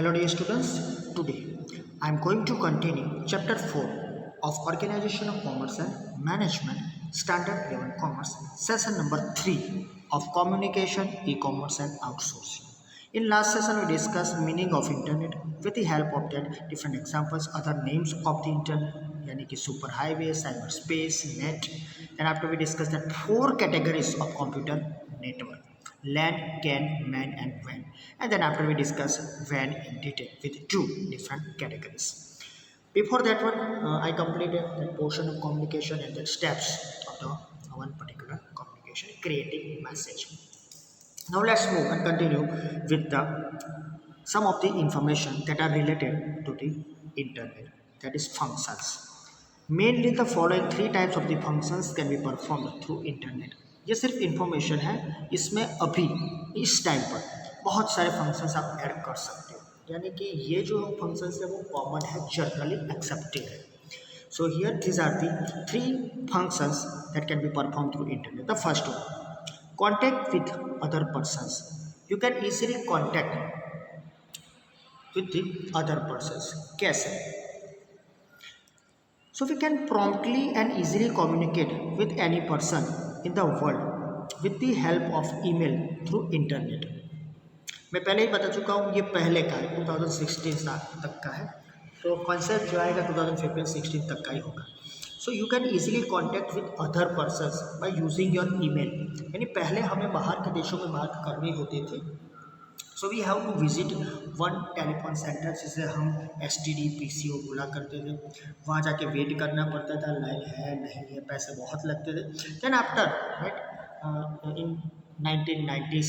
Hello dear students, today I am going to continue chapter 4 of Organization of Commerce and Management Standard 11 Commerce, session number 3 of Communication, E-Commerce and Outsourcing. In last session we discussed meaning of internet with the help of that different examples, other names of the internet, yani ki super highway, cyberspace, net, and after we discussed that 4 categories of computer network: LAN, CAN, MAN and WAN. And then after we discuss WAN in detail with 2 different categories. Before that one, I completed that portion of communication and the steps of the one particular communication, creating message. Now let's move and continue with the some of the information that are related to the internet, that is functions. Mainly the following 3 types of the functions can be performed through internet. ये सिर्फ information है, इसमें अभी इस time पर बहुत सारे functions आप ऐड कर सकते हो, यानी कि ये जो फंक्शंस है वो कॉमन है, जनरली एक्सेप्टेड है. So here these are the 3 functions that can be performed through internet. The first one, contact with other persons. You can easily contact with the other persons. कैसे? So we can promptly and easily communicate with any person in the world with the help of email through internet. मैं पहले ही बता चुका हूँ, ये पहले का है, 2016 तक का है, तो कॉन्सेप्ट जो आएगा 2015-16 तक का ही होगा. So you can easily contact with other persons by using your email. यानी पहले हमें बाहर के देशों में बात करनी होती थी, so we have to visit one telephone centre, जिसे हम STD PCO बोला करते थे. वहाँ जाके वेट करना पड़ता था, लाइन है नहीं है, पैसे बहुत लगते थे. Then after right in 1990s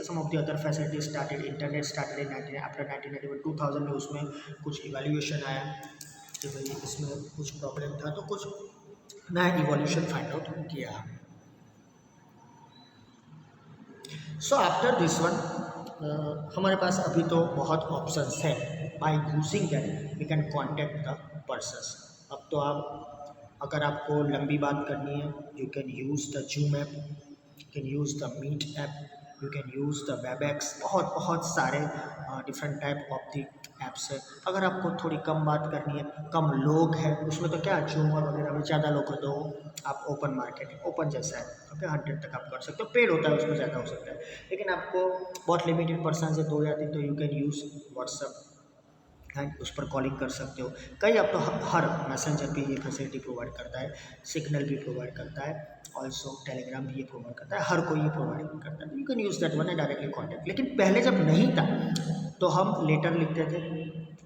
some of the other facilities started. Internet started in 19 after 1991 2000 में उसमें कुछ इवैल्यूएशन आया कि भाई इसमें कुछ प्रॉब्लम था, तो कुछ नया इवोल्यूशन फाइंड आउट किया. सो आफ्टर दिस वन हमारे पास अभी तो बहुत ऑप्शंस है. By using that we can contact the persons. अब तो आप अगर आपको लंबी बात करनी है, you can use the Zoom app, you can use the Meet app, you can use the WebEx. बहुत सारे different type of the apps है. अगर आपको थोड़ी कम बात करनी है, कम लोग हैं उसमें, तो क्या जूम वगैरह में ज़्यादा लोग हो तो आप ओपन मार्केट, ओपन जैसा है, ओके 100 तक आप कर सकते हो. पेड होता है उसमें ज़्यादा हो सकता है, लेकिन आपको बहुत लिमिटेड पर्सन से 2 या 3, तो you can use WhatsApp and उस पर कॉलिंग कर सकते हो. कई अब तो हर मैसेंजर भी ये फैसिलिटी प्रोवाइड करता है, सिग्नल भी प्रोवाइड करता है, ऑल्सो टेलीग्राम भी ये प्रोवाइड करता है, हर कोई ये प्रोवाइड करता है. You can use that one and directly contact. लेकिन पहले जब नहीं था तो हम लेटर लिखते थे,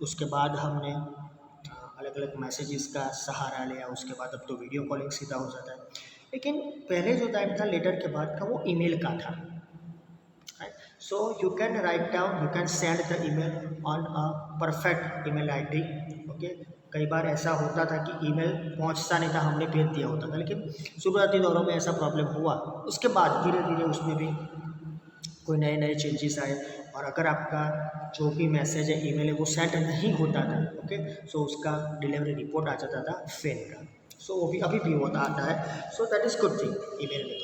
उसके बाद हमने अलग अलग मैसेजेस का सहारा लिया, उसके बाद अब तो वीडियो कॉलिंग सीधा हो जाता है. लेकिन पहले जो टाइम था लेटर के बाद का, वो ईमेल का था. So you can write down, you can send the email on a perfect email ID. Okay, कई बार ऐसा होता था कि ईमेल पहुंचता नहीं था, हमने भेज दिया होता था, लेकिन शुरुआती दौरों में ऐसा प्रॉब्लम हुआ. उसके बाद धीरे धीरे उसमें भी कोई नए नए चेंजेस आए, और अगर आपका जो भी मैसेज है, ईमेल है, वो सेंड नहीं होता था, ओके, सो उसका डिलीवरी रिपोर्ट आ जाता था फेल का. सो वो भी अभी भी होता आता है. So that is good thing email में.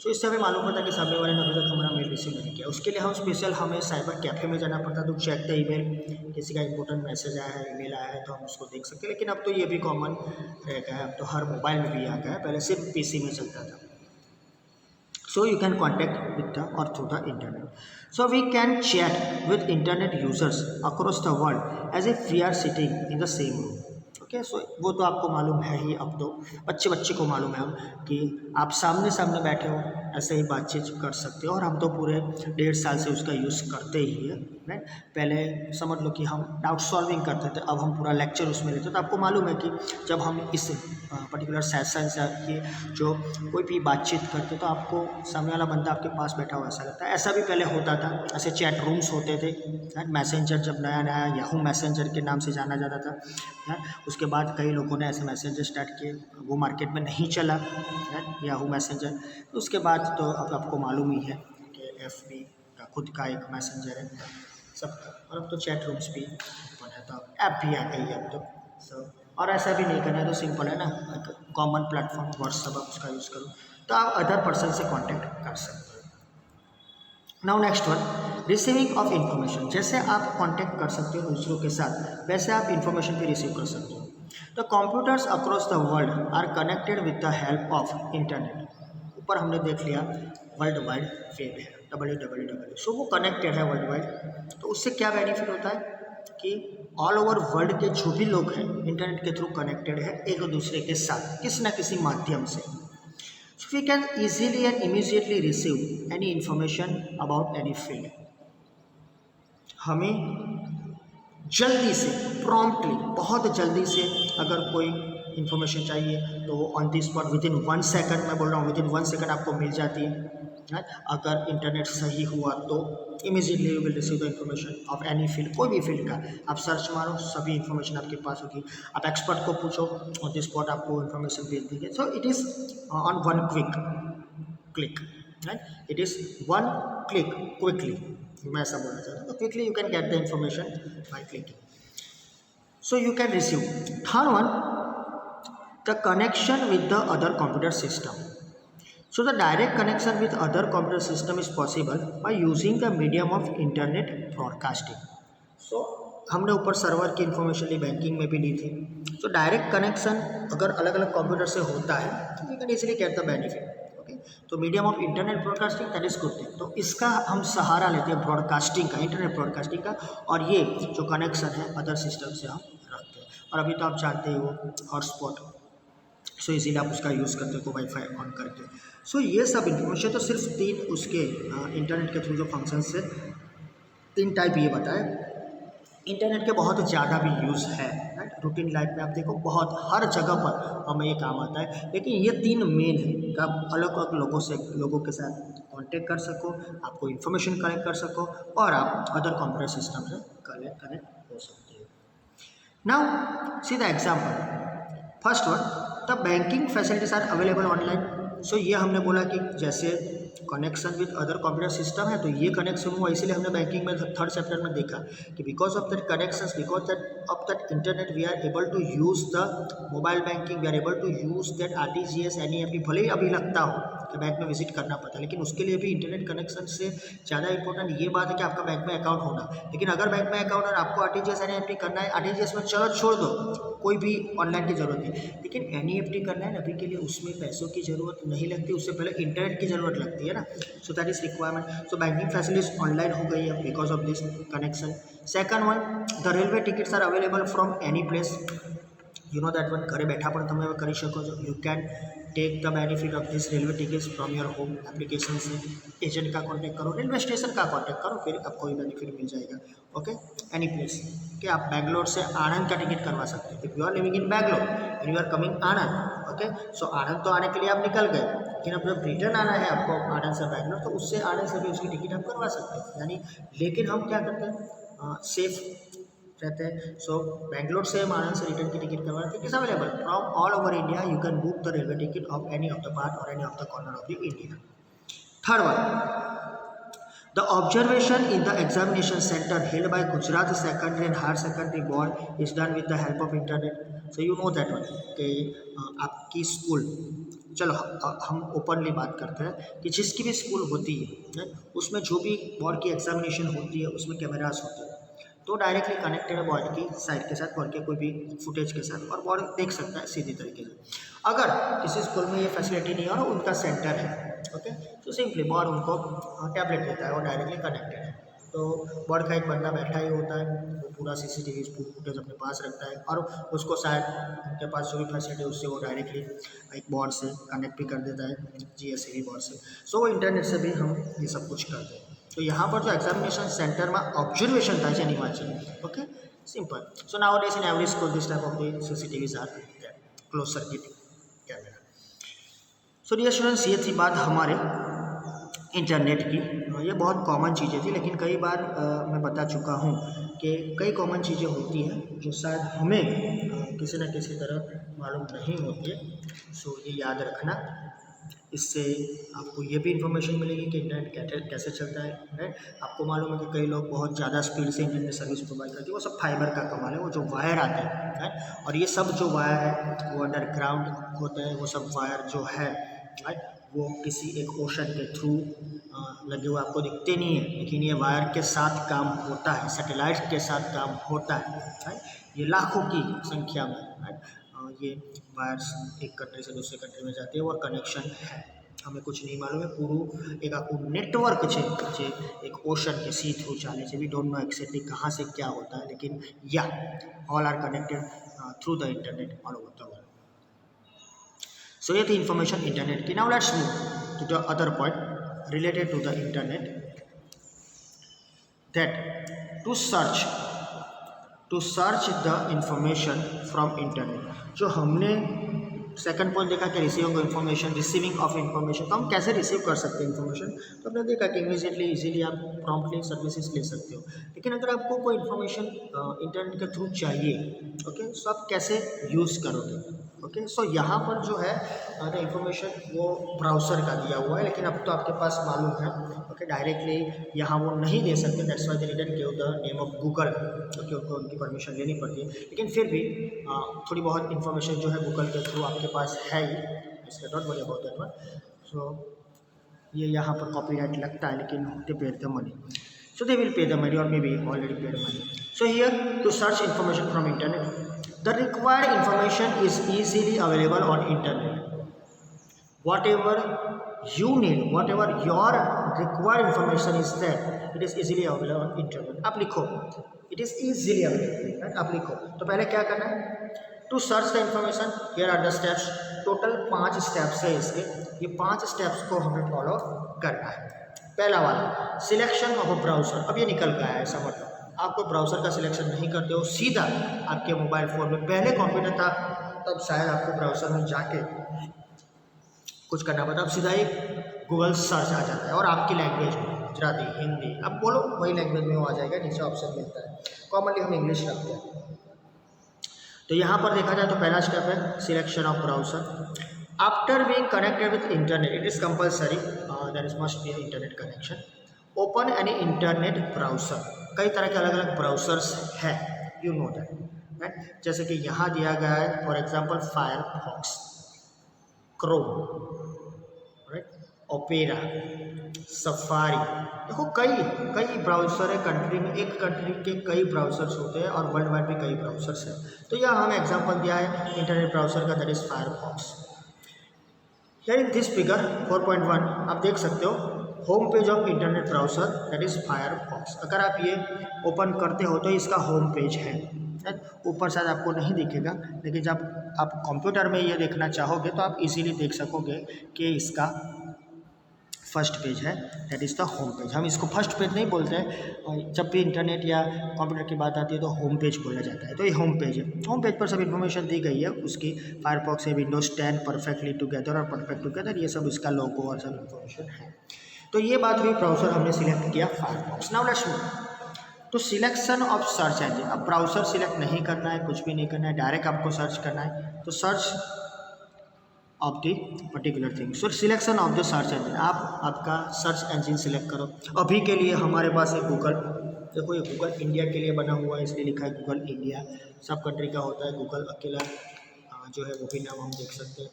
तो इससे हमें मालूम पड़ता कि सामने वाले ने अभी तक हमारा मेल रिसीव नहीं किया. उसके लिए हम स्पेशल हमें साइबर कैफ़े में जाना पड़ता, तो चेक द ईमेल, किसी का इंपॉर्टेंट मैसेज आया है, ईमेल आया है, तो हम उसको देख सकते हैं. लेकिन अब तो ये भी कॉमन रह गया है, अब तो हर मोबाइल में भी आ गया है, पहले सिर्फ PC में चलता था. So you can contact with the or through the internet. So we can chat with internet users across the world as if we are sitting in the same room. Okay, so वो तो आपको मालूम है ही, अब तो बच्चे को मालूम है कि आप सामने सामने बैठे हो, ऐसे ही बातचीत कर सकते हो. और हम तो पूरे 1.5 साल से उसका यूज़ करते ही है, राइट. पहले समझ लो कि हम डाउट सॉल्विंग करते थे, अब हम पूरा लेक्चर उसमें लेते. तो आपको मालूम है कि जब हम इस पर्टिकुलर सेशन से ये जो कोई भी बातचीत करते, तो आपको सामने वाला बंदा आपके पास बैठा हुआ ऐसा लगता है. ऐसा भी पहले होता था, ऐसे चैट रूम्स होते थे. मैसेंजर जब नया नया याहू मैसेंजर के नाम से जाना जाता था, उसके बाद कई लोगों ने ऐसे मैसेंजर स्टार्ट किए, वो मार्केट में नहीं चला याहू मैसेंजर. तो उसके बाद तो अब आपको मालूम ही है कि FB का खुद का एक मैसेंजर है सबका, और अब तो चैट रूम्स भी ओपन है, तो ऐप भी आ गई है अब तो. सो और ऐसा भी नहीं करना है तो सिंपल है ना, कॉमन प्लेटफॉर्म व्हाट्सअप, आप उसका यूज़ करो, तो आप अदर पर्सन से कांटेक्ट कर सकते हो. Now next one, receiving of information. जैसे आप कांटेक्ट कर सकते हो दूसरों के साथ, वैसे आप इंफॉर्मेशन भी रिसीव कर सकते हो। तो computers across the world are connected with the help of internet. ऊपर हमने देख लिया वर्ल्ड वाइड वेब है, www, सो वो कनेक्टेड है वर्ल्ड वाइड। तो उससे क्या बेनिफिट होता है कि ऑल ओवर वर्ल्ड के जो भी लोग हैं इंटरनेट के थ्रू कनेक्टेड है एक दूसरे के साथ किसी न किसी माध्यम से। So we can easily and immediately receive any information about any field। हमें जल्दी से, प्रॉम्प्टली, बहुत जल्दी से अगर कोई इन्फॉर्मेशन चाहिए तो वो on the spot with in 1 second, मैं बोल रहा हूँ विद इन 1 सेकंड आपको मिल जाती है। अगर इंटरनेट सही हुआ तो immediately you will receive the information of any field, कोई भी फील्ड का आप सर्च मारो सभी इन्फॉर्मेशन आपके पास होगी। आप एक्सपर्ट को पूछो ऑन द स्पॉट आपको इन्फॉर्मेशन भेज देंगे। So it is on one click, right, it is one click quickly, मैं ऐसा बोलना चाहता हूँ। तो quickly you can get the information by clicking, so you can receive. Third one, the connection with the other computer system. So the direct connection with other computer system is possible by using the medium of internet broadcasting। So हमने ऊपर server की information ली, banking में भी ली थी। तो direct connection अगर अलग अलग कंप्यूटर से होता है तो we can easily get the benefit. Okay, तो medium of internet broadcasting, that is good thing. तो इसका हम सहारा लेते हैं ब्रॉडकास्टिंग का, इंटरनेट ब्रॉडकास्टिंग का, और ये जो कनेक्शन है अदर सिस्टम से हम रखते हैं। और अभी तो आप जानते हो हॉटस्पॉट, सो इसीलिए आप उसका यूज़ करते हो वाईफाई ऑन करके। सो ये सब इन्फॉर्मेशन तो सिर्फ 3 उसके इंटरनेट के थ्रू जो फंक्शन है 3 टाइप ये बताए। इंटरनेट के बहुत ज़्यादा भी यूज़ है, राइट, रूटीन लाइफ में आप देखो बहुत हर जगह पर हमें ये काम आता है। लेकिन ये 3 मेन है कि आप अलग अलग लोगों के साथ कांटेक्ट कर सको, आपको इन्फॉर्मेशन कलेक्ट कर सको, और आप अदर कंप्यूटर सिस्टम से कनेक्ट हो सकते हो। Now see the example. First one, the banking facilities are available online. So ये हमने बोला कि जैसे connection with other computer system है तो ये कनेक्शन हुआ, इसीलिए हमने बैंकिंग में 3rd चैप्टर में देखा कि because of that connections, because that of that internet we are able to use the mobile banking, we are able to use that RTGS NEFT। भले ही अभी लगता हो कि बैंक में विजिट करना पड़ता है, लेकिन उसके लिए भी इंटरनेट कनेक्शन से ज़्यादा इंपॉर्टेंट ये बात है कि आपका बैंक में अकाउंट होना। लेकिन अगर बैंक में अकाउंट और आपको RTGS NEFT करना है, RTGS में चलो छोड़ दो, कोई भी ऑनलाइन की ज़रूरत नहीं, लेकिन NEFT करना है अभी के लिए उसमें पैसों की ज़रूरत नहीं लगती, उससे पहले इंटरनेट की ज़रूरत लगती है ना। So that is requirement. So banking facilities online हो गई है because of this connection. Second one, the railway tickets are available from any place. You know that one, घरे बैठा पण તમે કરી શકો છો। You can take the benefit of this railway tickets from your home application से। Agent का contact करो, रेलवे स्टेशन का कॉन्टैक्ट करो, फिर आपको ये बेनिफिट मिल जाएगा। ओके, एनी प्लेस कि आप बैंगलोर से आनंद का टिकट करवा सकते हैं। If you are living in Bangalore and you are coming Anand, okay, so Anand तो आने के लिए आप निकल गए, लेकिन अब जब रिटर्न आना है आपको आनंद से बैंगलोर, तो उससे आनंद से भी उसकी टिकट आप करवा सकते हैं। यानी लेकिन हम क्या करते हैं, सेफ रहते हैं। सो बैंगलोर से हम आनंद से रिटर्न की टिकट करवाते हैं। Is available from all over India. You can book the railway ticket of any of the part or any of the corner of the India. Third one, the observation in the examination center held by Gujarat Secondary and Higher Secondary Board is done with the help of internet। so you know that one कि आपकी school, चलो हम openly बात करते हैं कि जिसकी भी स्कूल होती है उसमें जो भी बोर्ड की एग्जामिनेशन होती है उसमें कैमरास होते हैं, तो डायरेक्टली कनेक्टेड है बोर्ड की साइड के साथ, बोर्ड के कोई भी फुटेज के साथ, और बोर्ड देख सकता है सीधी तरीके से। अगर किसी स्कूल में ये फैसिलिटी नहीं है और उनका सेंटर है, ओके, तो सिंपली बोर्ड उनको टैबलेट देता है और डायरेक्टली कनेक्टेड है। तो बोर्ड का एक बंदा बैठा ही होता है, वो पूरा CCTV फुटेज अपने पास रखता है, और उसको शायद उनके पास जो भी फैसिलिटी है उससे वो डायरेक्टली एक बोर्ड से कनेक्ट भी कर देता है, GSAV बोर्ड से। सो वो इंटरनेट से भी हम ये सब कुछ करते हैं। तो यहाँ पर जो एग्जामिनेशन सेंटर में ऑब्जर्वेशन था છે એની વાત છે। Okay, simple. So nowadays in every school this type of the CCTVs are there, close circuit camera. So dear students, ये थी बात हमारे इंटरनेट की। ये बहुत कॉमन चीज़ें थी, लेकिन कई बार मैं बता चुका हूँ कि कई कॉमन चीज़ें होती हैं जो शायद हमें किसी न किसी तरह मालूम नहीं होती है। सो ये याद रखना, इससे आपको ये भी इन्फॉर्मेशन मिलेगी कि इंटरनेट कैसे चलता है, राइट। आपको मालूम है कि कई लोग बहुत ज़्यादा स्पीड से इंटरनेट सर्विस प्रोवाइड करते हैं, वो सब फाइबर का कमाल है, वो जो वायर आते हैं, राइट। और ये सब जो वायर है वो अंडरग्राउंड होते हैं, वो सब वायर जो है, राइट, वो किसी एक ओशन के थ्रू लगे हुए आपको दिखते नहीं है, लेकिन ये वायर के साथ काम होता है, सैटेलाइट के साथ काम होता है, राइट। ये लाखों की संख्या में, राइट, ये वायर्स एक कंट्री से दूसरे कंट्री में जाती है और कनेक्शन है। हमें कुछ नहीं मालूम है, पूरा एक आपको नेटवर्क जे एक ओशन के सी थ्रू चाले वी डोंट नो एक्जेक्टली कहाँ से क्या होता है, लेकिन या all are connected through the internet all over the world. So ये थी information internet की। Now let's move to the other point related to the internet, that to search the information from internet। जो हमने second point देखा कि receiving information, receiving of information, तो हम कैसे रिसीव कर सकते हैं इन्फॉर्मेशन, तो हमने देखा कि इमीडिएटली इजीली आप प्रॉम्प्टली सर्विसेज ले सकते हो। लेकिन अगर आपको कोई इन्फॉर्मेशन इंटरनेट के थ्रू चाहिए, ओके, सो आप कैसे यूज़ करोगे, ओके। सो यहाँ पर जो है द इन्फॉर्मेशन वो ब्राउज़र का दिया हुआ है, लेकिन अब तो आपके पास मालूम है, ओके, डायरेक्टली यहाँ वो नहीं दे सकते, that's why they didn't give the name of Google, okay, उनको उनकी परमिशन लेनी पड़ती है। लेकिन फिर भी थोड़ी बहुत इन्फॉर्मेशन जो है गूगल के थ्रू आपके पास है ही, इसका don't worry about that one. So ये यहाँ पर कॉपीराइट लगता है, लेकिन they paid the money, so they will pay the money or maybe already paid money. So here to search information from internet, the required information is easily available on internet. Whatever you need, whatever your required information is there, it is easily available on internet. आप लिखो it is easily available, right? आप लिखो तो पहले क्या करना है, to search the information, here are the steps. Total 5 steps है इसके, ये 5 स्टेप्स को हमें फॉलो करना है। पहला वाला सिलेक्शन ऑफ ब्राउज़र, अब ये निकल गया है, ऐसा मतलब आपको ब्राउज़र का सिलेक्शन नहीं करते हो, सीधा आपके मोबाइल फ़ोन में, पहले कंप्यूटर था तब शायद आपको ब्राउज़र में जाके कुछ करना पड़ता, अब सीधा ही गूगल सर्च आ जाता है और आपकी लैंग्वेज में, गुजराती, हिंदी, अब बोलो वही लैंग्वेज में वो आ जाएगा, नीचे ऑप्शन मिलता है। कॉमनली हम इंग्लिश रखते हैं। तो यहाँ पर देखा जाए तो पहला स्टेप है selection of browser. After being connected with internet, it is compulsory there is must be internet connection. Open any internet browser, कई तरह के अलग अलग ब्राउज़र्स है, यू नो दैट, राइट। जैसे कि यहाँ दिया गया है for example Firefox, Chrome, right, opera, safari, देखो कई ब्राउज़र है कंट्री में, एक कंट्री के कई ब्राउज़र्स होते हैं और वर्ल्ड वाइड भी कई ब्राउज़र्स हैं। तो यहाँ हमें एग्जांपल दिया है इंटरनेट ब्राउज़र का, that is Firefox. Here in this figure 4.1 आप देख सकते हो home page of internet browser, that is Firefox. अगर आप ये ओपन करते हो तो इसका होम पेज है, ऊपर शायद आपको नहीं दिखेगा, लेकिन जब आप कंप्यूटर में ये देखना चाहोगे तो आप इजीली देख सकोगे कि इसका फर्स्ट पेज है, that is the home page. हम इसको फर्स्ट पेज नहीं बोलते हैं, जब भी इंटरनेट या कंप्यूटर की बात आती है तो होम पेज बोला जाता है। तो ये होम पेज है, होम पेज पर सब इन्फॉर्मेशन दी गई है उसकी, फायरफॉक्स है, विंडोज 10 परफेक्टली टुगेदर और परफेक्ट टुगेदर, ये सब इसका लोगो और सब इन्फॉर्मेशन है। तो ये बात हुई ब्राउज़र हमने सिलेक्ट किया फायरफॉक्स। नाउ लेट्स मूव तो सिलेक्शन ऑफ सर्च इंजन। अब ब्राउज़र सिलेक्ट नहीं करना है, कुछ भी नहीं करना है, डायरेक्ट आपको सर्च करना है, तो search of the particular thing. So selection of the search engine, आप आपका सर्च इंजन सिलेक्ट करो। अभी के लिए हमारे पास है गूगल, देखो ये गूगल इंडिया के लिए बना हुआ है, इसलिए लिखा है गूगल इंडिया, सब कंट्री का होता है, गूगल अकेला जो है वो भी नाम हम देख सकते हैं।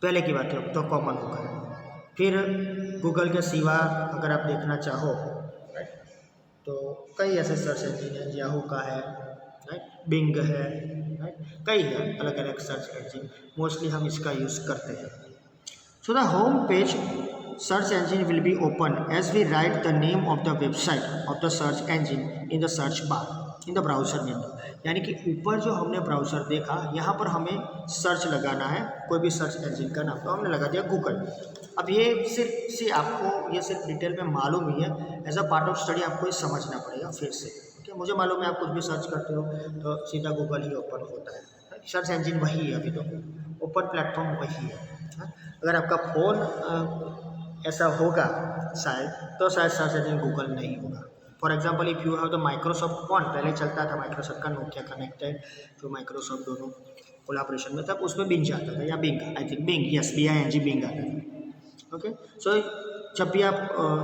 पहले की बात है, तो कॉमन होगा। फिर गूगल के सिवा अगर आप देखना चाहो, तो कई ऐसे सर्च इंजन हैं, याहू का है, राइट, बिंग है, राइट, कई है अलग अलग सर्च इंजन, मोस्टली हम इसका यूज़ करते हैं। So the home page search engine will be open as we write the name of the website of the search engine in the search bar in the browser window. यानी कि ऊपर जो हमने browser देखा, यहाँ पर हमें सर्च लगाना है कोई भी सर्च इंजन का नाम, तो हमने लगा दिया गूगल। अब ये सिर्फ आपको ये सिर्फ डिटेल में मालूम ही है, as a part of study आपको ये समझना पड़ेगा फिर से। ओके, मुझे मालूम है आप कुछ भी सर्च करते हो तो सीधा गूगल ही ओपन होता है, सर्च इंजन वही है, अभी तो ओपन प्लेटफॉर्म वही है। अगर आपका फ़ोन ऐसा होगा शायद, तो शायद सर्च इंजन गूगल नहीं होगा। For example if you have the Microsoft phone, पहले चलता था माइक्रोसॉफ्ट का नोकिया कनेक्टेड, जो माइक्रोसॉफ्ट दोनों कोलैबोरेशन में था, उसमें बिंग आता था, या Bing, I think Bing, yes, BING Bing आता था। ओके, सो जब भी आप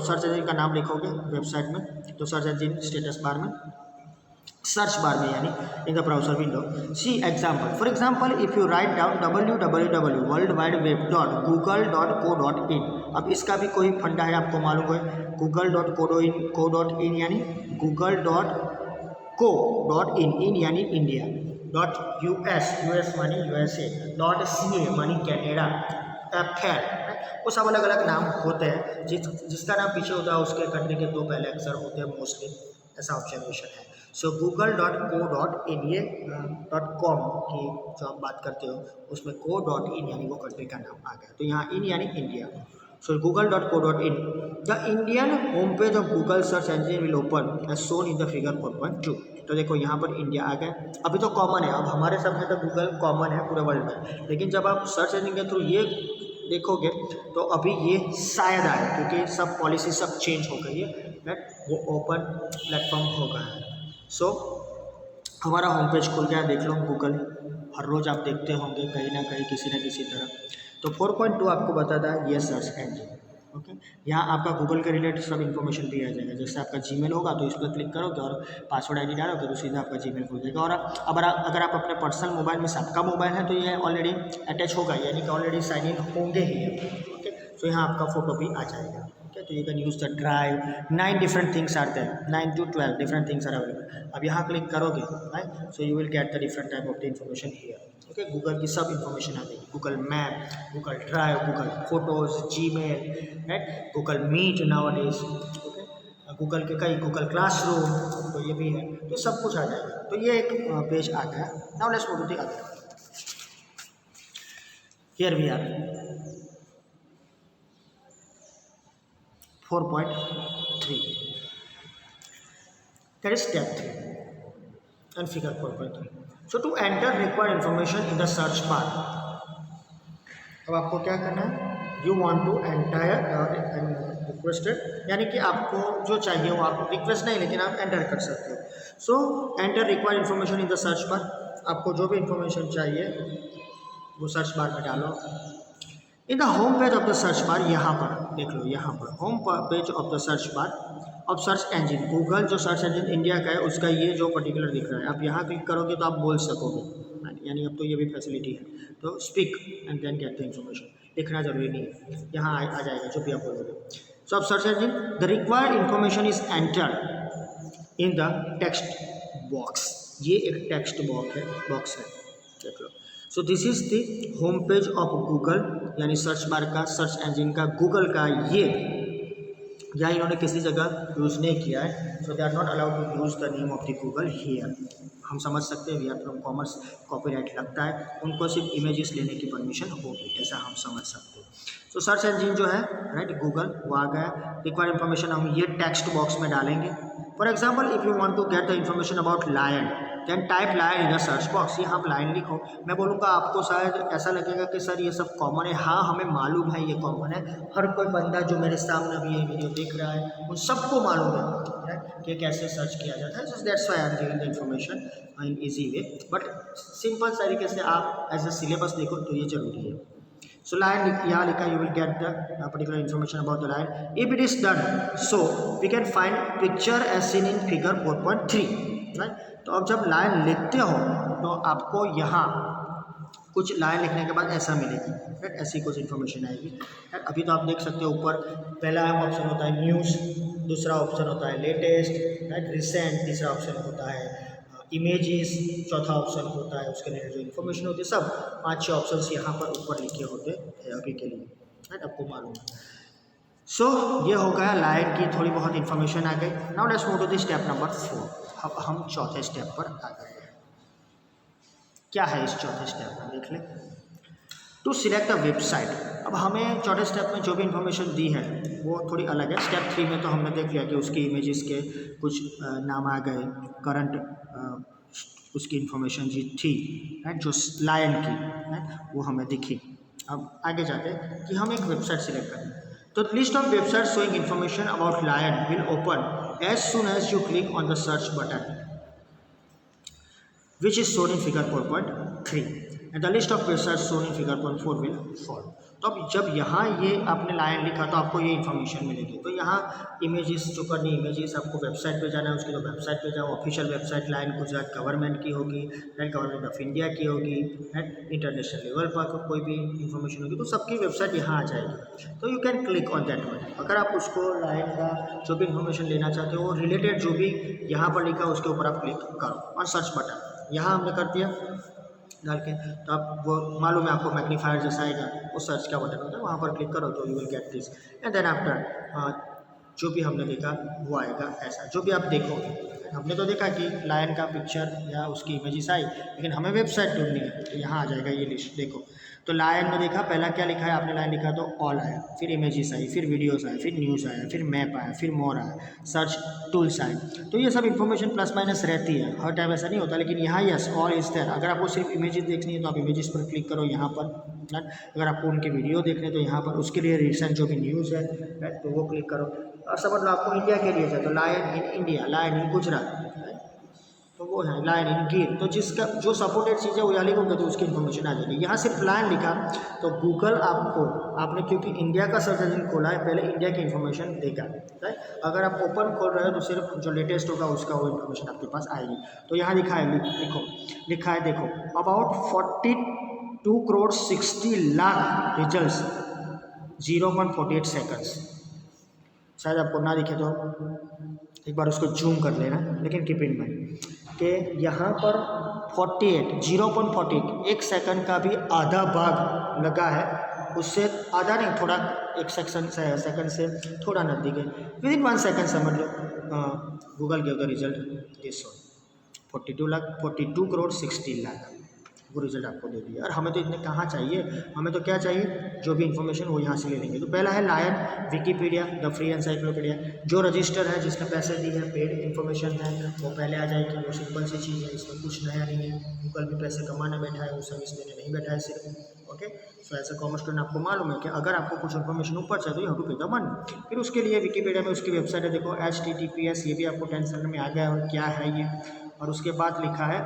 सर्च इंजन का नाम लिखोगे वेबसाइट में, तो सर्च इंजन स्टेटस बार में सर्च बार में यानी in the browser window. See example, for example if you write down www.worldwideweb.google.co.in। अब इसका भी कोई फंडा है, आपको मालूम है google.co.in यानी google.co.in, इन यानी इंडिया, .us मानी यूएसए, .ca मानी कैनेडा, FL, वो सब अलग अलग नाम होते हैं, जिसका नाम पीछे होता है उसके कंट्री के दो पहले अक्षर होते हैं मोस्टली, ऐसा ऑब्जर्वेशन है। सो google.co.in ये .com की जो आप बात करते हो उसमें co.in यानी वो कंट्री का नाम आ गया, तो यहाँ इन यानी India. So google.co.in, the Indian home page of Google search engine will open as shown in the figure 4.2। तो देखो यहाँ पर इंडिया आ गया, अभी तो कॉमन है, अब हमारे सब में तो गूगल कॉमन है पूरे वर्ल्ड में, लेकिन जब आप सर्च इंजन के थ्रू ये देखोगे तो अभी ये शायद आए, क्योंकि सब पॉलिसी सब चेंज हो गई है, राइट, वो ओपन प्लेटफॉर्म हो गया है। सो हमारा होम पेज खुल गया, देख लो गूगल, हर रोज़ आप देखते होंगे कहीं ना कहीं किसी न किसी तरह। तो 4.2 आपको बताता है ये सर्च इंजन, ओके। यहाँ आपका गूगल के रिलेटेड सब इन्फॉर्मेशन भी आ जाएगा, जैसे आपका जीमेल होगा तो इस पर क्लिक करोगे और पासवर्ड आईडी डालोगे तो सीधा आपका जीमेल खुल जाएगा। और अगर आप अपने पर्सनल मोबाइल में सबका मोबाइल है तो ये ऑलरेडी अटैच होगा, यानी कि ऑलरेडी साइन इन होंगे ही, ओके। तो यहाँ आपका फोटो भी आ जाएगा, ओके। तो you can use the drive, 9 different things are there, 9 to 12 different things are available. अब यहाँ क्लिक करोगे, right, so you will get the different type of the information here, okay. Google की सब information आ जाएगी, Google map, Google drive, Google photos, Gmail, right, Google Meet nowadays, okay, Google के कई, Google classroom, तो ये भी है, तो सब कुछ आ जाएगा। तो ये एक पेज आ गया। Now let's move to the other. Here we are 4.3, that is step 3 and figure 4.3. So to enter required information in the search bar, अब आपको क्या करना है, you want to enter requested, यानी कि आपको जो चाहिए वो आप रिक्वेस्ट नहीं, लेकिन आप एंटर कर सकते हो। सो enter required information in the search बार, आपको जो भी इंफॉर्मेशन चाहिए वो सर्च बार में डालो। In the home page of the search बार, यहाँ पर देख लो, यहाँ पर home page of the search bar of search engine, Google जो सर्च इंजन इंडिया का है उसका ये जो पर्टिकुलर दिख रहा है, आप यहाँ क्लिक करोगे तो आप बोल सकोगे, यानी अब तो ये भी फैसिलिटी है। तो speak and then get the information, लिखना जरूरी नहीं है, यहाँ आ जाएगा जो भी आप बोलोगे। सो अब search engine, the required information is entered in the text box, ये एक टेक्स्ट बॉक्स है, देख लो। So this is the home page of Google, यानी सर्च बार का, सर्च इंजन का, गूगल का ये, या इन्होंने किसी जगह यूज़ नहीं किया है, so they are not allowed to use the name of the Google here. हम समझ सकते हैं, we are from commerce, copyright लगता है, उनको सिर्फ इमेजेस लेने की परमिशन होगी, ऐसा हम समझ सकते हैं। सो सर्च इंजन जो है, राइट, गूगल, वो आ गया। रिक्वायर्ड इन्फॉर्मेशन हम ये टेक्स्ट बॉक्स में डालेंगे। For example if you want to get the information about lion, then type lion in the search box, यहाँ आप लायन लिखो। मैं बोलूँगा आपको शायद ऐसा लगेगा कि सर ये सब कॉमन है, हाँ हमें मालूम है ये कॉमन है, हर कोई बंदा जो मेरे सामने अभी ये वीडियो देख रहा है उन सबको मालूम है कि कैसे सर्च किया जाता है। So that's why I am giving the information in easy way, but simple तरीके से आप एज अ सिलेबस देखो तो ये जरूरी है। सो लाइन यहाँ लिखा, you will get the particular information about the line. If it is done so we can find picture as seen in figure 4.3, right. तो अब जब लाइन लिखते हो तो आपको यहाँ कुछ लाइन लिखने के बाद ऐसा मिलेगी, राइट, ऐसी कुछ इन्फॉर्मेशन आएगी। अभी तो आप देख सकते हो ऊपर पहला ऑप्शन होता है न्यूज़, दूसरा ऑप्शन होता है लेटेस्ट, राइट, रिसेंट, तीसरा ऑप्शन होता है इमेजेस, चौथा ऑप्शन होता है उसके लिए जो इन्फॉर्मेशन होती है, सब 5-6 ऑप्शन यहाँ पर ऊपर लिखे होते हैं अभी के लिए, राइट, आपको मालूम है। सो ये हो गया लाइन की थोड़ी बहुत इन्फॉर्मेशन आ गई। Now let's move to the step number 4। अब हम चौथे स्टेप पर आ गए। क्या है इस चौथे स्टेप में, देख लें। टू सिलेक्ट अ वेबसाइट, अब हमें चौथे स्टेप में जो भी इन्फॉर्मेशन दी है वो थोड़ी अलग है। स्टेप 3 में तो हमने देख लिया कि उसकी इमेजेस के कुछ नाम आ गए, करंट उसकी इन्फॉर्मेशन जी थी, राइट, जो लायन की, राइट, वो हमें दिखी। अब आगे जाते हैं कि हम एक वेबसाइट सिलेक्ट करें। तो list of website showing information about lion will open as soon as you click on the search button which is shown in figure 4.3. And the list of website shown in figure point 4 will follow. तो अब जब यहाँ ये आपने line लिखा तो आपको ये इन्फॉर्मेशन मिलेगी। तो यहाँ इमेजेस जो करनी, इमेजेस आपको वेबसाइट पे जाना है, उसके तो वेबसाइट पे जाओ, official website line Gujarat government की होगी, राइट, गवर्नमेंट ऑफ इंडिया की होगी, राइट, इंटरनेशनल लेवल पर कोई भी इन्फॉर्मेशन होगी तो सबकी वेबसाइट यहाँ आ जाएगी। तो you can click on that one. अगर आप उसको लाइन का जो भी इन्फॉर्मेशन लेना चाहते हो रिलेटेड जो भी यहाँ पर लिखा उसके ऊपर आप क्लिक करो और सर्च बटन यहाँ हमने कर दिया डाल के, तो आप वो मालूम है आपको मैग्नीफायर जैसा आएगा, वो सर्च का बटन होता है, वहाँ पर क्लिक करो तो you will get this and then after जो भी हमने देखा वो आएगा ऐसा। जो भी आप देखोगे, हमने तो देखा कि लायन का पिक्चर या उसकी इमेजेस आई, लेकिन हमें वेबसाइट ढूंढनी है तो यहाँ आ जाएगा ये लिस्ट। देखो तो लायन में देखा पहला क्या लिखा है आपने, लाइन लिखा तो ऑल आया, फिर इमेजेस आई, फिर वीडियोस आए, फिर न्यूज़ आया, फिर मैप आया, फिर मोर आया, सर्च टूल्स आए। तो ये सब इन्फॉर्मेशन प्लस माइनस रहती है, हर टाइम ऐसा नहीं होता, लेकिन यहाँ यस ऑल इज देयर। अगर आपको सिर्फ इमेजेस देखनी है तो आप इमेजेस पर क्लिक करो यहाँ पर, अगर आपको उनके वीडियो देखने तो यहाँ पर, उसके लिए रिसेंट जो भी न्यूज़ है तो वो क्लिक करो। और समझ लो आपको इंडिया के लिए तो lion in India, lion in Gujarat, तो वो है लायन इन गिर। तो जिसका जो सपोर्टेड चीज़ है वो यहाँ लिखोगे तो उसकी इन्फॉर्मेशन आ जाएगी। यहाँ सिर्फ लायन लिखा तो गूगल आपको, आपने क्योंकि इंडिया का सर्च इंजन खोला है, पहले इंडिया की इन्फॉर्मेशन देगा, राइट। अगर आप ओपन खोल रहे हो तो सिर्फ जो लेटेस्ट होगा उसका वो इन्फॉर्मेशन आपके पास आएगी। तो यहाँ लिखा है, लिखो लिखा है, देखो about 42 crore 60 lakh result 0.48 seconds. शायद आपको ना दिखे तो एक बार उसको जूम कर लेना, लेकिन कीप इन माइंड कि यहाँ पर 0.48 एक सेकंड का भी आधा भाग लगा है, उससे आधा नहीं, थोड़ा एक सेकंड से थोड़ा नजदीक है, विद इन 1 सेकंड समझ लो Google give the result this 42 crore 60 lakh वो रिजल्ट आपको दे दिया। और हमें तो इतने कहाँ चाहिए, हमें तो क्या चाहिए, जो भी इन्फॉर्मेशन वो यहाँ से ले लेंगे। तो पहला है lion Wikipedia the free encyclopedia, जो रजिस्टर है जिसने पैसे दिए हैं, पेड इन्फॉर्मेशन है वो पहले आ जाएगी। वो सिंपल सी चीज़ है, इसमें कुछ नया नहीं है, गूगल भी पैसे कमाने बैठा है, वो सर्विस देने नहीं बैठा है सिर्फ। ओके, सो ऐसा कॉमर्स स्टूडेंट आपको मालूम है कि अगर आपको कुछ इन्फॉर्मेशन ऊपर चाहिए तो you have to pay the money. फिर उसके लिए विकीपीडिया में उसकी वेबसाइट है, देखो HTTPS, ये भी आपको 10 सेकंड में आ गया और क्या है ये। और उसके बाद लिखा है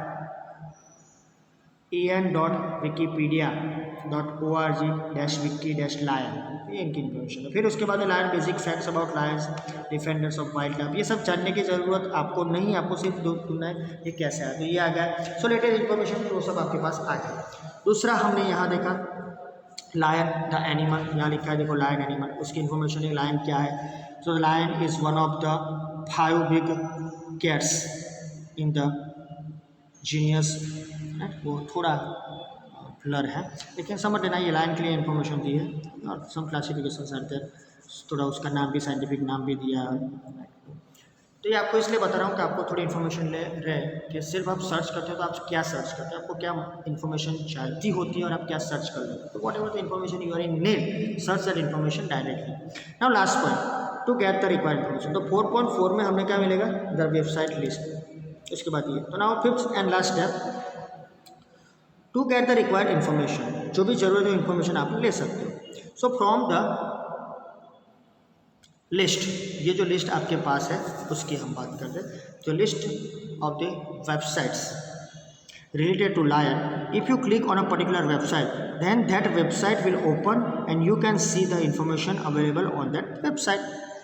en.wikipedia.org/wiki-lion, ये इनकी इन्फॉर्मेशन है। फिर उसके बाद lion basic facts about lions, defenders of wildlife, ये सब जानने की ज़रूरत आपको नहीं, आपको सिर्फ ढूंढना है ये कैसे आया, तो ये आ गया। सो लेटेस्ट इन्फॉर्मेशन वो सब आपके पास आ गया। दूसरा हमने यहाँ देखा लायन द एनिमल, यहाँ लिखा है देखो लायन एनिमल, उसकी इन्फॉर्मेशन है लायन क्या है। So lion is one of the 5 big cats in the genius, वो थोड़ा ब्लर है लेकिन समझ लेना, ये लाइन के लिए इन्फॉर्मेशन दी है और सम क्लासिफिकेशन आर देयर, थोड़ा उसका नाम भी, साइंटिफिक नाम भी दिया है। तो ये आपको इसलिए बता रहा हूँ कि आपको थोड़ी इन्फॉर्मेशन ले रहे कि सिर्फ आप सर्च करते हो तो आप क्या सर्च करते हो, आपको क्या इन्फॉर्मेशन चाहिए होती है और आप क्या सर्च कर लेते हो। तो whatever the information you are in need, search that information directly. Now last point, to get the required information. तो 4.4 में हमें क्या मिलेगा, द वेबसाइट लिस्ट, उसके बाद ये। तो now fifth and last step, to get the required information, जो भी जरूरत है इन्फॉर्मेशन आप ले सकते हो। सो फ्रॉम द लिस्ट, ये जो लिस्ट आपके पास है उसकी हम बात करते हैं। तो list of the websites related to lion, if you click on a particular website then that website will open and you can see the information available on that website.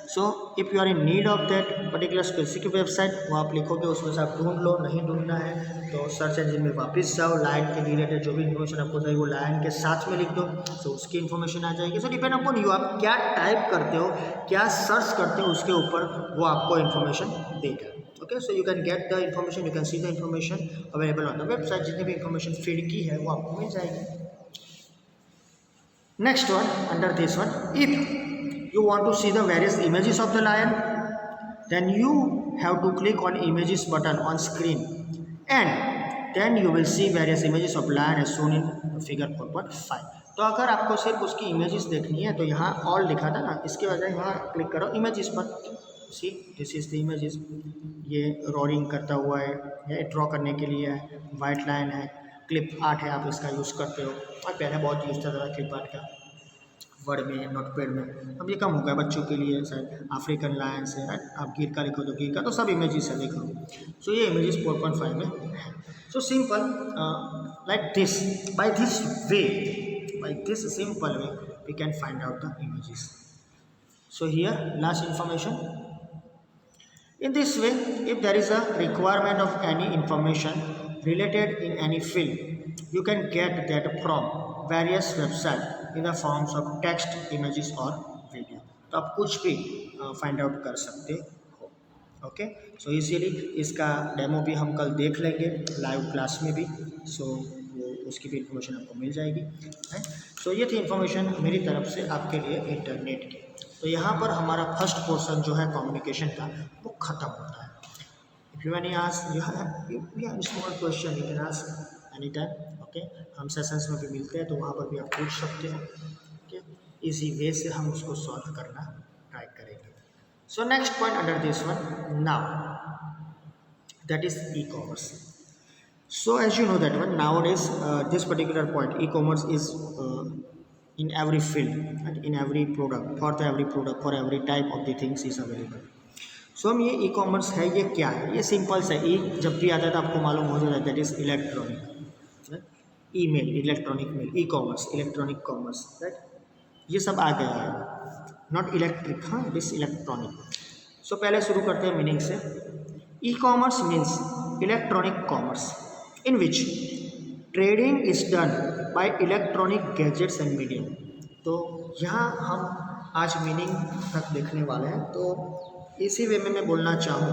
So if you are in need of that particular specific website, वो आप लिखोगे, उसमें से आप ढूंढ लो, नहीं ढूंढना है तो सर्च इंजन में वापस जाओ, लायन के रिलेटेड जो भी इन्फॉर्मेशन आपको चाहिए वो लायन के साथ में लिख दो, तो उसकी इन्फॉर्मेशन आ जाएगी। सो डिपेंड अपॉन यू, आप क्या टाइप करते हो, क्या सर्च करते हो, उसके ऊपर वो आपको इन्फॉर्मेशन देगा। Okay, so you can get the information, you can see the information available on the website, जितनी भी इन्फॉर्मेशन फीड की है वो आपको मिल जाएगी। Next one, under this one, if you want to see the various images of the lion, then you have to click on images button on screen and then you will see various images of lion as shown in figure 4.5. तो अगर आपको सिर्फ उसकी images देखनी है तो यहाँ all लिखा था ना, इसके वजह यहाँ क्लिक करो इमेजेस पर। See this is the images, ये रोरिंग करता हुआ है, ये ड्रॉ करने के लिए है, वाइट लाइन है, क्लिप आर्ट है, आप इसका यूज़ करते हो और पहले बहुत यूज़ करता था क्लिप आर्ट का। वर्ड में, नोटपैड में। अब ये कम हो गया बच्चों के लिए, शायद अफ्रीकन लायंस है, आप गिर का लिखो तो गिर का, तो सब इमेजेस है देखो। सो ये इमेजेस 4.5 में है। So simple like this, by this way, by this simple way we can find out the images. So here last information, in this way if there is a requirement of any information related in any field, you can get that from various websites in the forms of text, images or video. तो आप कुछ भी find out कर सकते हो। Okay, so easily इसका demo भी हम कल देख लेंगे लाइव क्लास में भी। सो उसकी भी इंफॉर्मेशन आपको मिल जाएगी। सो ये थी इंफॉर्मेशन मेरी तरफ से आपके लिए इंटरनेट की। तो यहाँ पर हमारा फर्स्ट पोर्शन जो है कम्युनिकेशन का वो ख़त्म होता है। If you any ask, you have small question, you can ask any time. Okay, हम सेशंस में भी मिलते हैं तो वहाँ पर भी आप पूछ सकते हो। ओके, इजी वे से हम उसको सॉल्व करना ट्राई करेंगे। So next point under this one now, that is e commerce. So as you know that one nowadays, this particular point, e-commerce is in every field and in every product, for every product, for every type of the things is available. So हम ये e-commerce है, ये क्या है? ये simple सा ई जब भी आता है तो आपको मालूम हो जाता है, that is electronic, email, electronic mail, e-commerce, electronic commerce, right? ये सब आ गया है, नॉट इलेक्ट्रिक, हाँ, इट इज इलेक्ट्रॉनिक। सो पहले शुरू करते हैं मीनिंग से। E-commerce means electronic commerce in which trading is done by electronic gadgets and medium. तो यहाँ हम आज मीनिंग तक देखने वाले हैं, तो इसी वे में मैं बोलना चाहूँ।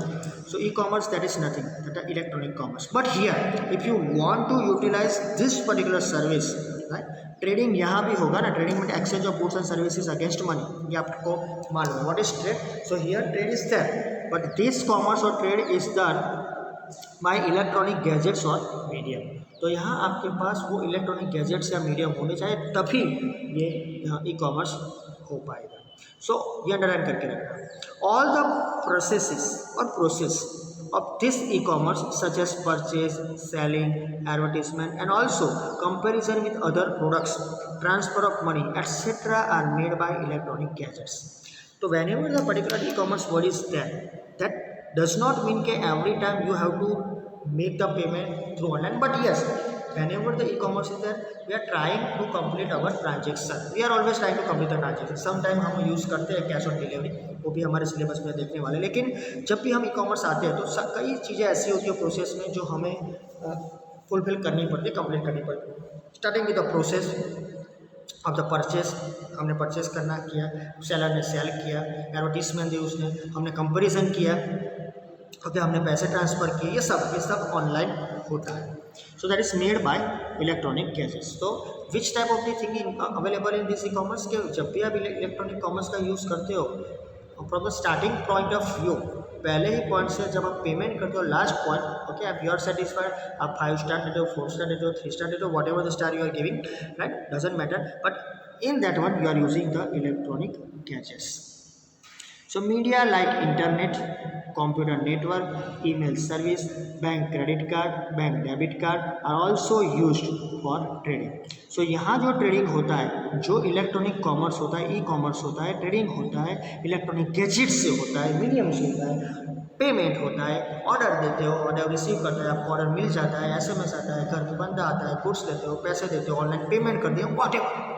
So e commerce that is nothing that electronic commerce, but here if you want to utilise this particular service, right, trading यहाँ भी होगा ना, ट्रेडिंग में exchange of goods and services against money, ये आपको मालूम है, what is trade. So here trade is there, but this commerce or trade is done by electronic gadgets or medium. तो यहाँ आपके पास वो इलेक्ट्रॉनिक गैजेट्स या मीडियम होने चाहिए, तभी ये यहाँ ई कॉमर्स हो पाएगा। सो ये अंडरलाइन करके रखना। ऑल द प्रोसेसेस और process of this e commerce such as purchase, selling, advertisement and also comparison with other products, transfer of money etcetera are made by electronic gadgets. तो whenever the particular e-commerce word is there, that does not mean that every time you have to make the payment through online, but yes, whenever the e-commerce is there, we are trying to complete our transaction, we are always trying to complete the transaction. sometime हम use करते हैं cash on delivery, वो भी हमारे syllabus में देखने वाले, लेकिन जब भी हम ई-कॉमर्स आते हैं तो कई चीज़ें ऐसी होती है प्रोसेस में जो हमें फुलफिल करनी पड़ती है, कंप्लीट करनी पड़ती है। Starting with the process of the purchase, हमने परचेस करना किया, सेलर ने सेल किया, एडवर्टीजमेंट दी उसने, हमने कंपैरिजन किया, ओके, हमने पैसे ट्रांसफ़र किए, ये सब ऑनलाइन होता है। So that is made by electronic gadgets. तो which type of the thing available in this E commerce, के जब भी आप इलेक्ट्रॉनिक कॉमर्स का यूज़ करते हो, from the starting point of view, पहले ही पॉइंट से जब आप पेमेंट करते हो, लास्ट पॉइंट, ओके, आप यू आर सेटिस्फाइड, आप 5 स्टार देते हो, 4 स्टार देते हो, 3 स्टार देते हो, whatever the star you are giving, right, doesn't matter, but in that one you are using the electronic gadgets. So media like internet, computer network, email service, bank credit card, bank debit card are also used for trading. So यहाँ जो trading होता है, जो electronic commerce होता है, e commerce होता है, trading होता है, इलेक्ट्रॉनिक गैजेट से होता है, मीडियम से होता है, पेमेंट होता है, ऑर्डर देते हो, ऑर्डर रिसीव करते हो, आपको ऑर्डर मिल जाता है, SMS आता है, घर में बंदा आता है, गुड्स देते हो, पैसे देते हो, ऑनलाइन पेमेंट कर दिया, व्हाटएवर,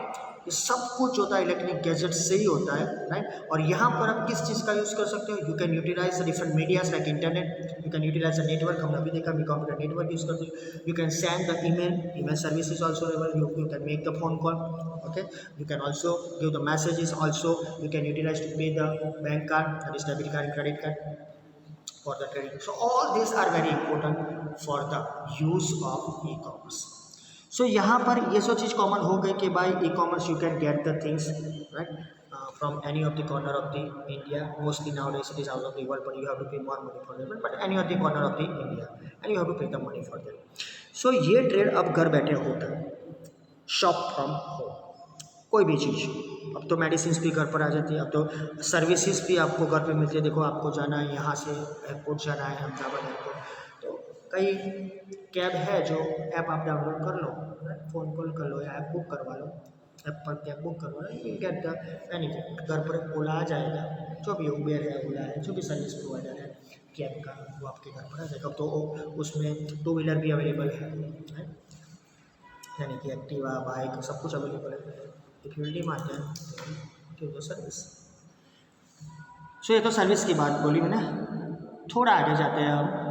ये सब कुछ होता है इलेक्ट्रॉनिक गैजेट से ही होता है, राइट। और यहाँ पर आप किस चीज़ का यूज़ कर सकते हो, you can utilise the different medias like internet, you can utilise the network, हमने अभी देखा कंप्यूटर नेटवर्क यूज़ करते हो, you can send the email service is also available, you can make the phone call, okay, you can also give the messages, also you can utilise to pay the bank card, that is debit card, credit card for the trading. So all these are very important for the use of e-commerce. So यहाँ पर ये सब चीज़ common हो गई कि by e-commerce you can get the things, right, from any of the corner of the India. Mostly nowadays it is out of the world, but you have to pay more money for them. But any of the corner of the India, and you have to pay the money for them. So ये trade अब घर बैठे होता है, shop from home, कोई भी चीज़। अब तो मेडिसिन भी घर पर आ जाती है, अब तो सर्विसेज भी आपको घर पे मिलती है। देखो आपको जाना है, यहाँ से एयरपोर्ट जाना है, अहमदाबाद एयरपोर्ट, तो कई कैब है जो ऐप आप डाउनलोड कर लो, फ़ोन कॉल कर लो या ऐप बुक करवा लो, ऐप पर कैब बुक करवाना, you will get the benefit. घर पर ओला आ जाएगा, जो भी उबेर है, ओला है, जो भी सर्विस प्रोवाइडर है कैब का, वो आपके घर पर आ जाएगा। तो उसमें टू व्हीलर भी अवेलेबल है, यानी कि एक्टिवा, बाइक, सब कुछ अवेलेबल है। If you demand give the service. So ये तो सर्विस की बात बोली मैंने। थोड़ा आगे जाते हैं अब।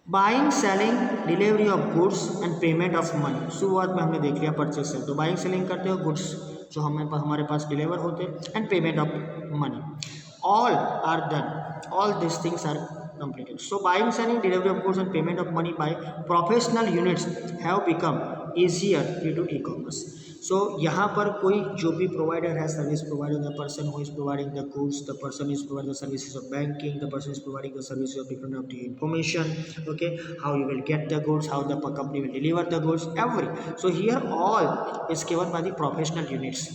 Buying, selling, delivery of goods and payment of money. शुरुआत में हमने देख लिया परचेज सेल, तो बाइंग सेलिंग करते हो, गुड्स जो हमारे पास डिलीवर होते हैं, and payment of money, all are done, all this things are completed. So buying, selling, delivery of goods and payment of money by professional units have become easier due to e-commerce. So यहाँ पर कोई जो भी provider है, service provider, the person who is providing the goods, the person is providing the services of banking, the person is providing the services of different of the information, okay, how you will get the goods, how the company will deliver the goods, every. So here all is given by the professional units.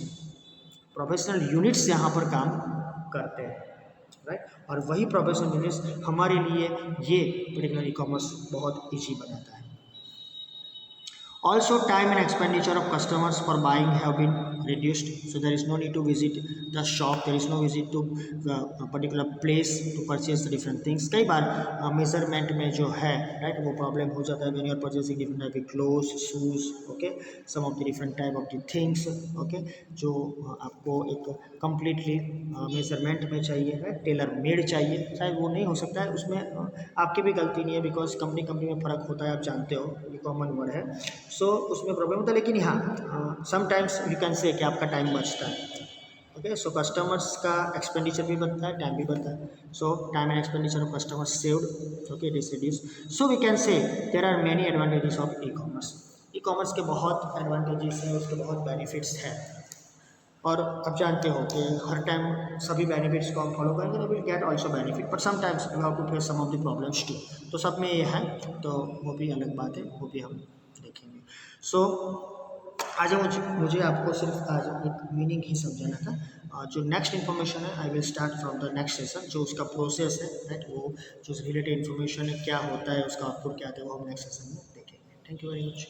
Professional units यहाँ पर काम करते हैं, right. और वही professional units हमारे लिए ये पर्टिकुलर ई कॉमर्स बहुत ईजी बनाता है। Also, time and expenditure of customers for buying have been reduced, so there is no need to visit the shop, there is no visit to a particular place to purchase the different things. कई बार measurement में जो है, right, वो problem हो जाता है when you are purchasing different type of clothes, shoes, okay, some of the different type of the things, okay, जो आपको एक completely मेजरमेंट में चाहिए है, टेलर मेड चाहिए, शायद वो नहीं हो सकता है, उसमें आपकी भी गलती नहीं है, बिकॉज कंपनी में फ़र्क होता है, आप जानते हो, ये कॉमन वर्ड है। सो उसमें प्रॉब्लम होता है, लेकिन हाँ समटाइम्स यू कैन से कि आपका टाइम बचता है, ओके। सो कस्टमर्स का एक्सपेंडिचर भी बनता है, टाइम भी बनता है। So time and expenditure of customers saved, okay, it is reduce. So we can say there are many advantages of e commerce. E commerce के बहुत एडवांटेजेस हैं, उसके बहुत बेनिफिट्स हैं, और आप जानते हो कि हर टाइम सभी बेनिफिट्स को हम फॉलो करेंगे, will get also benefit, but sometimes you have to face some of the problems too. तो सब में ये है, तो वो भी अलग बात है, वो भी हम देखेंगे। सो आज मुझे आपको सिर्फ आज एक मीनिंग ही समझाना था। जो नेक्स्ट इन्फॉर्मेशन है, I will start from the next session, जो उसका प्रोसेस है, राइट, वो जो रिलेटेड इन्फॉर्मेशन है, क्या होता है, उसका आउटपुट क्या आता है, वो हम नेक्स्ट सेशन में देखेंगे। Thank you very much.